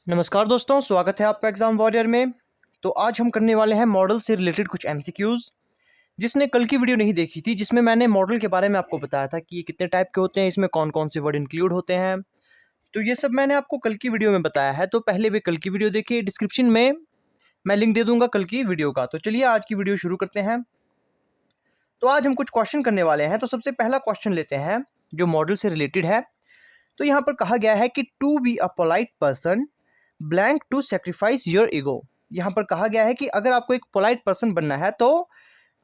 नमस्कार दोस्तों, स्वागत है आपका एग्ज़ाम वॉरियर में। तो आज हम करने वाले हैं मॉडल से रिलेटेड कुछ एमसीक्यूज़। जिसने कल की वीडियो नहीं देखी थी, जिसमें मैंने मॉडल के बारे में आपको बताया था कि ये कितने टाइप के होते हैं, इसमें कौन-कौन से वर्ड इंक्लूड होते हैं। तो ये सब मैंने आपको कल की वीडियो में बताया है, तो पहले भी कल की वीडियो देखिए। डिस्क्रिप्शन में मैं लिंक दे दूँगा कल की वीडियो का। तो चलिए आज की वीडियो शुरू करते हैं। तो आज हम कुछ क्वेश्चन करने वाले हैं। तो सबसे पहला क्वेश्चन लेते हैं, जो मॉडल से रिलेटेड है। तो यहाँ पर कहा गया है कि to be a polite person blank to sacrifice your ego. यहाँ पर कहा गया है कि अगर आपको एक पोलाइट पर्सन बनना है तो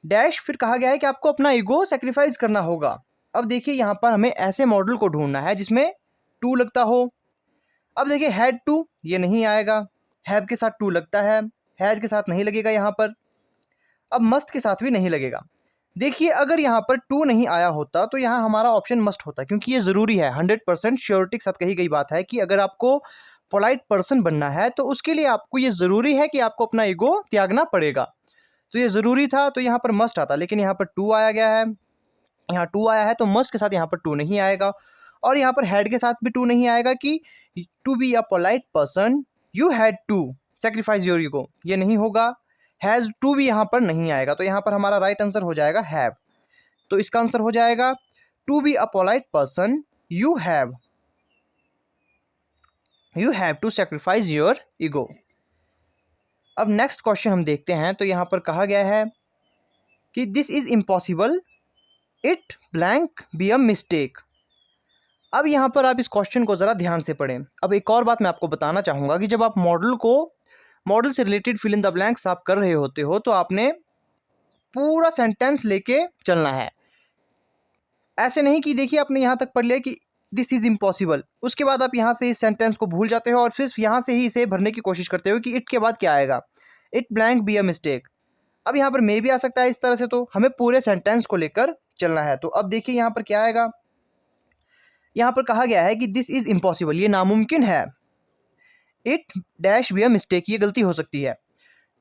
डैश फिर कहा गया है कि आपको अपना ईगो सेक्रीफाइस करना होगा। अब देखिए यहाँ पर हमें ऐसे मॉडल को ढूंढना है जिसमें टू लगता हो। अब देखिए हैड टू ये नहीं आएगा, हैव के साथ टू लगता है, हैज के साथ नहीं लगेगा यहाँ पर, अब मस्ट के साथ भी नहीं लगेगा। देखिए अगर यहाँ पर टू नहीं आया होता तो यहाँ हमारा ऑप्शन मस्ट होता, क्योंकि ये ज़रूरी है। 100% श्योरिटी के साथ कही गई बात है कि अगर आपको पोलाइट पर्सन बनना है तो उसके लिए आपको ये ज़रूरी है कि आपको अपना ईगो त्यागना पड़ेगा। तो ये ज़रूरी था, तो यहाँ पर मस्ट आता, लेकिन यहाँ पर टू आया गया है। यहाँ टू आया है तो मस्ट के साथ यहाँ पर टू नहीं आएगा, और यहाँ पर हैड के साथ भी टू नहीं आएगा कि to be a polite person you had to sacrifice your ego, ये नहीं होगा। हैज़ टू भी यहाँ पर नहीं आएगा, तो यहाँ पर हमारा राइट आंसर हो जाएगा हैव। तो इसका आंसर हो जाएगा to be a polite person you have to sacrifice your ego. अब नेक्स्ट क्वेश्चन हम देखते हैं। तो यहाँ पर कहा गया है कि this is impossible it blank be a mistake. अब यहाँ पर आप इस क्वेश्चन को ज़रा ध्यान से पढ़ें। अब एक और बात मैं आपको बताना चाहूँगा कि जब आप मॉडल से related fill in the blanks आप कर रहे होते हो तो आपने पूरा सेंटेंस लेके चलना है। ऐसे नहीं कि देखिए आपने यहाँ तक पढ़ लिया कि दिस इज़ इम्पॉसिबल, उसके बाद आप यहाँ से इस सेंटेंस को भूल जाते हो और फिर यहाँ से ही इसे भरने की कोशिश करते हो कि इट के बाद क्या आएगा, it blank be a mistake. अब यहाँ पर मे भी आ सकता है इस तरह से, तो हमें पूरे सेंटेंस को लेकर चलना है। तो अब देखिए यहाँ पर क्या आएगा। यहाँ पर कहा गया है कि दिस इज़ इम्पॉसिबल, ये नामुमकिन है। It dash be a mistake, ये गलती हो सकती है।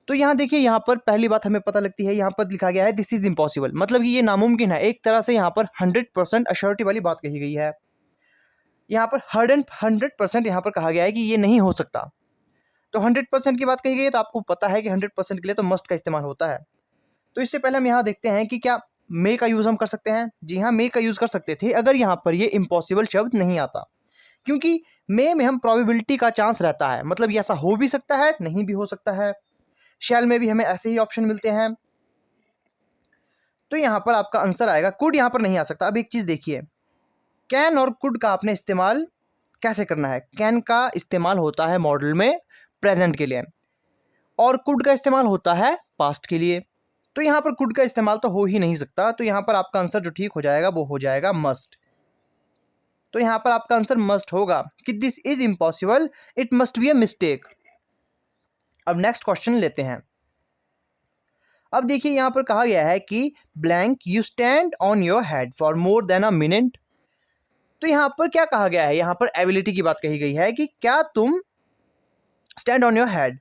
तो यहाँ देखिए, यहाँ पर पहली बात हमें पता लगती है, यहाँ पर लिखा गया है दिस इज़ इम्पॉसिबल, मतलब कि ये नामुमकिन है। एक तरह से यहाँ पर 100% अश्योरिटी वाली बात कही गई है। यहाँ पर 100% यहाँ पर कहा गया है कि ये नहीं हो सकता। तो 100% की बात कही गई है, तो आपको पता है कि 100% के लिए तो मस्ट का इस्तेमाल होता है। तो इससे पहले हम यहाँ देखते हैं कि क्या मे का यूज़ हम कर सकते हैं। जी हाँ, मे का यूज़ कर सकते थे अगर यहाँ पर ये इम्पॉसिबल शब्द नहीं आता, क्योंकि मे में हम प्रोबेबिलिटी का चांस रहता है, मतलब ये ऐसा हो भी सकता है, नहीं भी हो सकता है। शैल में भी हमें ऐसे ही ऑप्शन मिलते हैं। तो यहाँ पर आपका आंसर आएगा कुड, यहाँ पर नहीं आ सकता। अब एक चीज़ देखिए, कैन और कुड का आपने इस्तेमाल कैसे करना है। कैन का इस्तेमाल होता है मॉडल में प्रेजेंट के लिए, और कुड का इस्तेमाल होता है पास्ट के लिए। तो यहाँ पर कुड का इस्तेमाल तो हो ही नहीं सकता। तो यहाँ पर आपका आंसर जो ठीक हो जाएगा वो हो जाएगा मस्ट। तो यहाँ पर आपका आंसर मस्ट होगा कि this is impossible, it must be a mistake. अब नेक्स्ट क्वेश्चन लेते हैं। अब देखिए यहाँ पर कहा गया है कि blank you stand on your head for more than a minute. तो यहाँ पर क्या कहा गया है, यहाँ पर एबिलिटी की बात कही गई है कि क्या तुम स्टैंड ऑन योर हेड,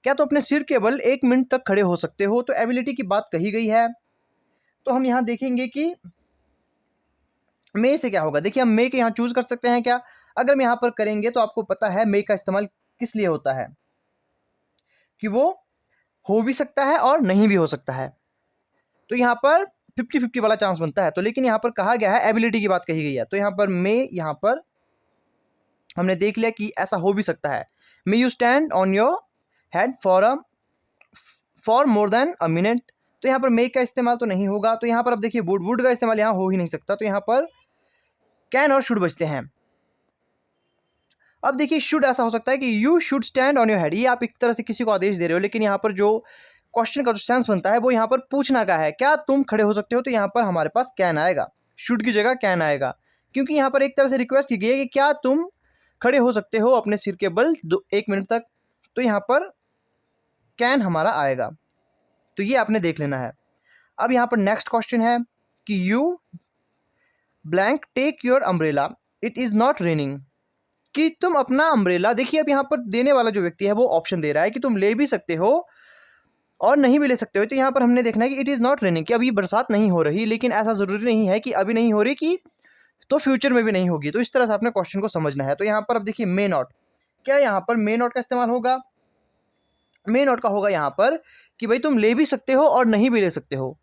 क्या तो अपने सिर केवल 1 मिनट तक खड़े हो सकते हो। तो एबिलिटी की बात कही गई है। तो हम यहाँ देखेंगे कि मे से क्या होगा। देखिए हम मे के यहाँ चूज कर सकते हैं क्या। अगर हम यहाँ पर करेंगे तो आपको पता है मे का इस्तेमाल किस लिए होता है, कि वो हो भी सकता है और नहीं भी हो सकता है। तो यहाँ पर 50-50 वाला चांस बनता है। तो लेकिन यहाँ पर कहा गया है एबिलिटी की बात कही गई है, तो यहाँ पर मे, यहाँ पर हमने देख लिया कि ऐसा हो भी सकता है। May you stand on your head for more than a minute. तो यहाँ पर मे का इस्तेमाल तो नहीं होगा। तो यहाँ पर अब देखिए वुड का इस्तेमाल यहाँ हो ही नहीं सकता। तो यहाँ पर कैन और शुड बचते हैं। अब देखिए शुड ऐसा हो सकता है कि you should stand on your head, ये आप एक तरह से किसी को आदेश दे रहे हो, लेकिन यहाँ पर जो क्वेश्चन का जो सेंस बनता है वो यहाँ पर पूछना का है, क्या तुम खड़े हो सकते हो। तो यहाँ पर हमारे पास कैन आएगा, शुड की जगह कैन आएगा, क्योंकि यहाँ पर एक तरह से रिक्वेस्ट की गई है कि क्या तुम खड़े हो सकते हो अपने सिर के बल 1 मिनट तक। तो यहाँ पर कैन हमारा आएगा। तो ये आपने देख लेना है। अब यहाँ पर नेक्स्ट क्वेश्चन है कि you blank take your umbrella it is not raining, कि तुम अपना अम्ब्रेला, देखिए अब यहाँ पर देने वाला जो व्यक्ति है वो ऑप्शन दे रहा है कि तुम ले भी सकते हो और नहीं भी ले सकते हो। तो यहाँ पर हमने देखना है कि इट इज़ नॉट रेनिंग, कि अभी बरसात नहीं हो रही, लेकिन ऐसा ज़रूरी नहीं है कि अभी नहीं हो रही कि तो फ्यूचर में भी नहीं होगी। तो इस तरह से आपने क्वेश्चन को समझना है। तो यहाँ पर अब देखिए मे नॉट, क्या यहाँ पर मे नॉट का इस्तेमाल होगा? मे नॉट का होगा यहाँ पर कि भाई तुम ले भी सकते हो और नहीं भी ले सकते हो,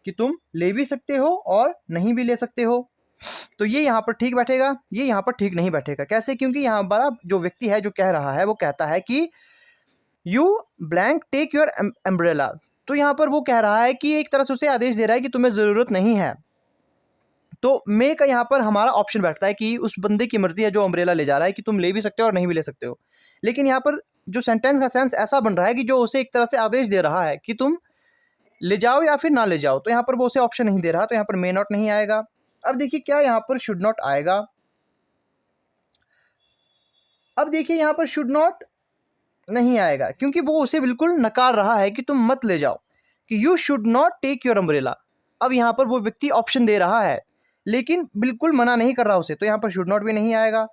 कि तुम ले भी सकते हो और नहीं भी ले सकते हो। तो ये यहाँ पर ठीक बैठेगा, ये यहाँ पर ठीक नहीं बैठेगा। कैसे? क्योंकि यहाँ पर जो व्यक्ति है जो कह रहा है वो कहता है कि you blank take your umbrella. तो यहाँ पर वो कह रहा है कि एक तरह से उसे आदेश दे रहा है कि तुम्हें ज़रूरत नहीं है। तो मे का यहाँ पर हमारा ऑप्शन बैठता है कि उस बंदे की मर्जी है जो अम्ब्रेला ले जा रहा है कि तुम ले भी सकते हो और नहीं भी ले सकते हो। लेकिन यहाँ पर जो सेंटेंस का सेंस ऐसा बन रहा है कि जो उसे एक तरह से आदेश दे रहा है कि तुम ले जाओ या फिर ना ले जाओ। तो यहाँ पर वो उसे ऑप्शन नहीं दे रहा, तो यहाँ पर मे नॉट नहीं आएगा। अब देखिए क्या यहाँ पर शुड नॉट आएगा। अब देखिए यहाँ पर शुड नॉट नहीं आएगा क्योंकि वो उसे बिल्कुल नकार रहा है कि तुम मत ले जाओ, कि you should not take your umbrella. अब यहाँ पर वो व्यक्ति ऑप्शन दे रहा है लेकिन बिल्कुल मना नहीं कर रहा उसे, तो यहाँ पर शुड नॉट भी नहीं आएगा।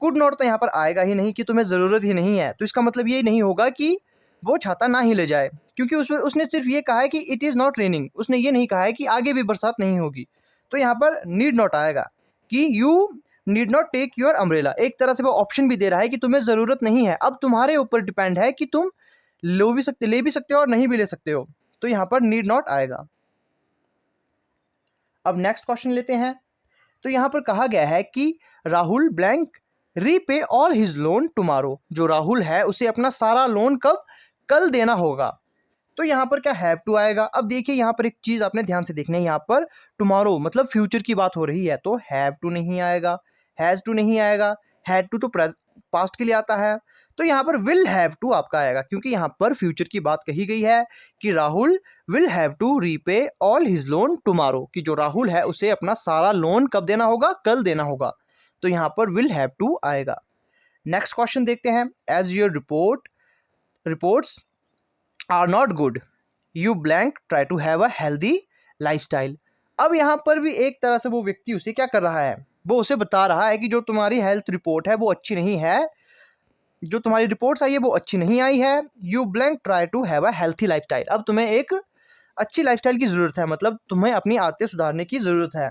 कुड नॉट तो यहाँ पर आएगा ही नहीं कि तुम्हें ज़रूरत ही नहीं है, तो इसका मतलब ये नहीं होगा कि वो छाता ना ही ले जाए, क्योंकि उसने सिर्फ ये कहा है कि इट इज़ नॉट रेनिंग, उसने ये नहीं कहा है कि आगे भी बरसात नहीं होगी। तो यहाँ पर नीड नॉट आएगा कि you need not take your umbrella. एक तरह से वो ऑप्शन भी दे रहा है कि तुम्हें ज़रूरत नहीं है, अब तुम्हारे ऊपर डिपेंड है कि तुम ले भी सकते हो और नहीं भी ले सकते हो। तो यहाँ पर नीड नॉट आएगा। अब नेक्स्ट क्वेश्चन लेते हैं। तो यहाँ पर कहा गया है कि Rahul blank repay all his loan tomorrow. जो राहुल है उसे अपना सारा लोन कल देना होगा। तो यहाँ पर क्या हैव टू आएगा। अब देखिए यहाँ पर एक चीज़ आपने ध्यान से देखनी है, यहाँ पर टुमारो मतलब फ्यूचर की बात हो रही है, तो हैव टू नहीं आएगा, हैज़ टू नहीं आएगा, हैड टू तो पास्ट के लिए आता है। तो यहाँ पर विल हैव टू आपका आएगा, क्योंकि यहाँ पर फ्यूचर की बात कही गई है कि Rahul will have to repay all his loan tomorrow, कि जो राहुल है उसे अपना सारा लोन कब देना होगा? कल देना होगा। तो यहाँ पर विल हैव टू आएगा। नेक्स्ट क्वेश्चन देखते हैं। As your reports are not good, you blank try to have a healthy lifestyle. अब यहाँ पर भी एक तरह से वो व्यक्ति उसे क्या कर रहा है, वो उसे बता रहा है कि जो तुम्हारी हेल्थ रिपोर्ट है वो अच्छी नहीं है, जो तुम्हारी रिपोर्ट्स आई है वो अच्छी नहीं आई है। You blank try to have a healthy lifestyle. अब तुम्हें एक अच्छी लाइफस्टाइल की ज़रूरत है, मतलब तुम्हें अपनी आदतें सुधारने की ज़रूरत है।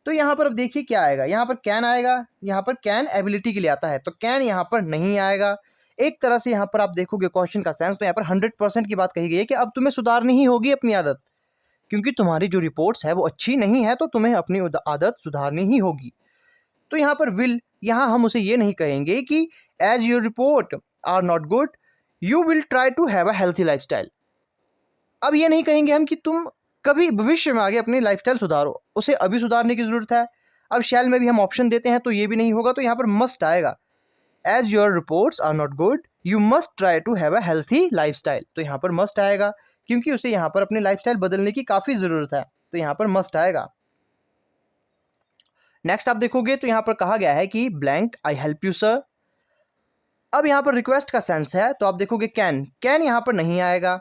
तो यहाँ पर अब देखिए क्या आएगा, यहाँ पर कैन आएगा, यहाँ पर कैन एबिलिटी के लिए आता है, तो कैन यहाँ पर नहीं आएगा। एक तरह से यहाँ पर आप देखोगे क्वेश्चन का सेंस, तो यहाँ पर 100% की बात कही गई है कि अब तुम्हें सुधारनी ही होगी अपनी आदत, क्योंकि तुम्हारी जो रिपोर्ट्स है वो अच्छी नहीं है, तो तुम्हें अपनी आदत सुधारनी ही होगी। तो यहाँ पर विल, यहाँ हम उसे ये नहीं कहेंगे कि as your report are not good you will try to have a healthy lifestyle. अब ये नहीं कहेंगे हम कि तुम कभी भविष्य में आगे अपनी लाइफस्टाइल सुधारो, उसे अभी सुधारने की ज़रूरत है। अब शैल में भी हम ऑप्शन देते हैं तो ये भी नहीं होगा, तो यहाँ पर मस्ट आएगा। As your reports are not good you must try to have a healthy lifestyle. तो यहाँ पर मस्ट आएगा क्योंकि उसे यहाँ पर अपनी लाइफस्टाइल बदलने की काफ़ी ज़रूरत है, तो यहाँ पर मस्ट आएगा। नेक्स्ट आप देखोगे तो यहाँ पर कहा गया है कि blank I help you sir. अब यहाँ पर रिक्वेस्ट का सेंस है, तो आप देखोगे कैन यहाँ पर नहीं आएगा,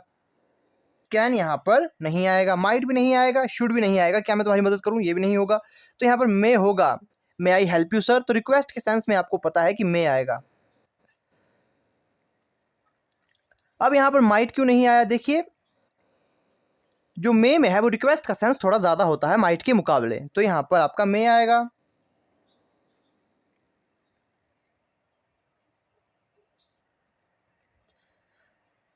कैन यहाँ पर नहीं आएगा, माइट भी नहीं आएगा, शुड भी नहीं आएगा, क्या मैं तुम्हारी मदद करूँ, ये भी नहीं होगा। तो यहाँ पर मे होगा, मे आई हेल्प यू सर। तो रिक्वेस्ट के सेंस में आपको पता है कि मे आएगा। अब यहाँ पर माइट क्यों नहीं आया? देखिए जो मे में है वो रिक्वेस्ट का सेंस थोड़ा ज़्यादा होता है माइट के मुकाबले, तो यहाँ पर आपका मे आएगा।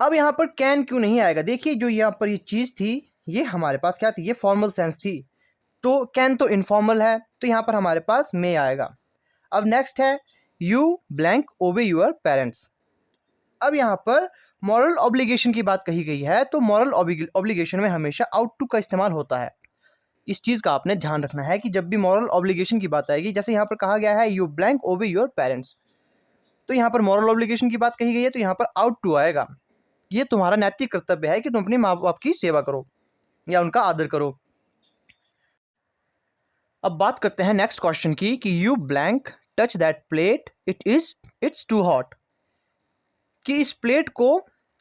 अब यहाँ पर कैन क्यों नहीं आएगा? देखिए जो यहाँ पर ये चीज़ थी ये हमारे पास क्या थी, ये फॉर्मल सेंस थी, तो कैन तो इनफॉर्मल है, तो यहाँ पर हमारे पास मे आएगा। अब नेक्स्ट है यू ब्लैंक ओबे यूर पेरेंट्स। अब यहाँ पर मॉरल ऑब्लिगेशन की बात कही गई है, तो मॉरल ऑब्लिगेशन में हमेशा आउट टू का इस्तेमाल होता है। इस चीज़ का आपने ध्यान रखना है कि जब भी मॉरल ऑब्लिगेशन की बात आएगी, जैसे यहाँ पर कहा गया है यू ब्लैंक ओबे योर पेरेंट्स, तो यहाँ पर मॉरल ऑब्लिगेशन की बात कही गई है, तो यहाँ पर आउट टू आएगा। ये तुम्हारा नैतिक कर्तव्य है कि तुम अपने माँ बाप की सेवा करो या उनका आदर करो। अब बात करते हैं नेक्स्ट क्वेश्चन की कि you blank touch that plate it's too hot, कि इस प्लेट को,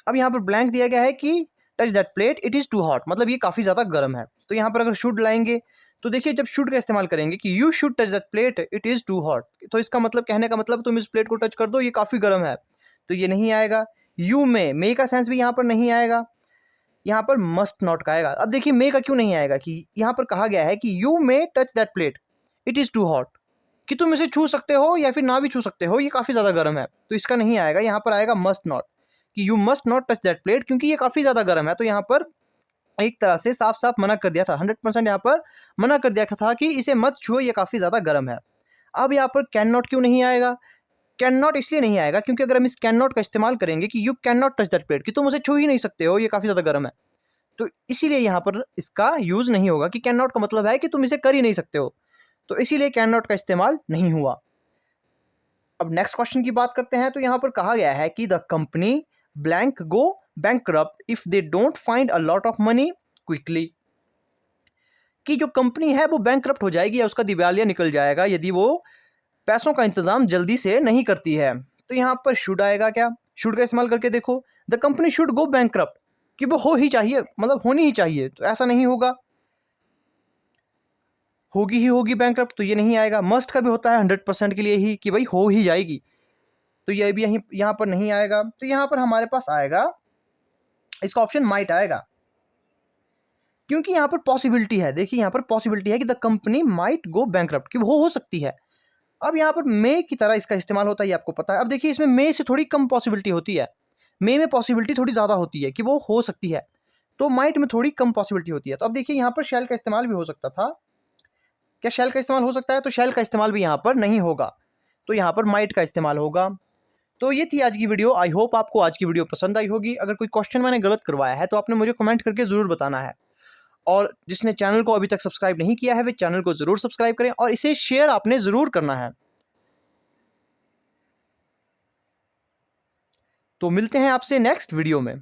अब यहाँ पर ब्लैंक दिया गया है कि touch that plate it is too hot, मतलब ये काफ़ी ज़्यादा गर्म है। तो यहाँ पर अगर शुड लाएंगे तो देखिए जब शुड का इस्तेमाल करेंगे कि you should touch that plate it is too hot, तो इसका मतलब, कहने का मतलब तुम इस प्लेट को टच कर दो, ये काफ़ी गर्म है, तो ये नहीं आएगा। यू मे का सेंस भी यहाँ पर नहीं आएगा, यहाँ पर मस्ट नॉट का आएगा। अब देखिए मे का क्यों नहीं आएगा, कि यहाँ पर कहा गया है कि you may touch that plate it is too hot, कि तुम इसे छू सकते हो या फिर ना भी छू सकते हो, ये काफ़ी ज़्यादा गर्म है, तो इसका नहीं आएगा। यहाँ पर आएगा मस्ट नॉट, कि you must not touch that plate, क्योंकि ये काफ़ी ज़्यादा गर्म है। तो यहाँ पर एक तरह से साफ साफ मना कर दिया था, 100% यहाँ पर मना कर दिया था कि इसे मत छुओ, ये काफ़ी ज़्यादा गर्म है। अब यहाँ पर कैन नॉट क्यों नहीं आएगा? कैन नॉट इसलिए नहीं आएगा क्योंकि अगर हम इस कैन नॉट का इस्तेमाल करेंगे कि you can not touch that plate, कि तुम उसे छू ही नहीं सकते हो, ये काफ़ी ज़्यादा गर्म है, तो इसीलिए यहाँ पर इसका यूज़ नहीं होगा, कि कैन नॉट का मतलब है कि तुम इसे कर ही नहीं सकते हो, तो इसीलिए कैन नॉट का इस्तेमाल नहीं हुआ। अब नेक्स्ट क्वेश्चन की बात करते हैं। तो यहाँ पर कहा गया है कि the company blank go bankrupt if they don't find a lot of money quickly, कि जो कंपनी है वो बैंकरप्ट हो जाएगी या उसका दिवालिया निकल जाएगा यदि वो पैसों का इंतजाम जल्दी से नहीं करती है। तो यहाँ पर शुड आएगा क्या? शुड का इस्तेमाल करके देखो, the company should go bankrupt, कि वो हो ही चाहिए, मतलब होनी ही चाहिए, तो ऐसा नहीं होगा, होगी ही होगी बैंकरप्ट, तो ये नहीं आएगा। मस्ट का भी होता है 100% के लिए ही, कि भाई हो ही जाएगी, तो ये भी यहाँ पर नहीं आएगा। तो यहाँ पर हमारे पास आएगा, इसका ऑप्शन माइट आएगा, क्योंकि यहाँ पर पॉसिबिलिटी है। देखिए यहाँ पर पॉसिबिलिटी है कि the company might go bankrupt, कि वो हो सकती है। अब यहाँ पर मे की तरह इसका इस्तेमाल होता है, ये आपको पता है। अब देखिए इसमें मे से थोड़ी कम पॉसिबिलिटी होती है, मे में पॉसिबिलिटी थोड़ी ज़्यादा होती है कि वो हो सकती है, तो माइट में थोड़ी कम पॉसिबिलिटी होती है। तो अब देखिए यहाँ पर शैल का इस्तेमाल भी हो सकता था, क्या शैल का इस्तेमाल हो सकता है? तो शैल का इस्तेमाल भी यहाँ पर नहीं होगा, तो यहाँ पर माइट का इस्तेमाल होगा। तो ये थी आज की वीडियो। आई होप आपको आज की वीडियो पसंद आई होगी। अगर कोई क्वेश्चन मैंने गलत करवाया है तो आपने मुझे कमेंट करके ज़रूर बताना है, और जिसने चैनल को अभी तक सब्सक्राइब नहीं किया है वे चैनल को ज़रूर सब्सक्राइब करें, और इसे शेयर आपने ज़रूर करना है। तो मिलते हैं आपसे नेक्स्ट वीडियो में।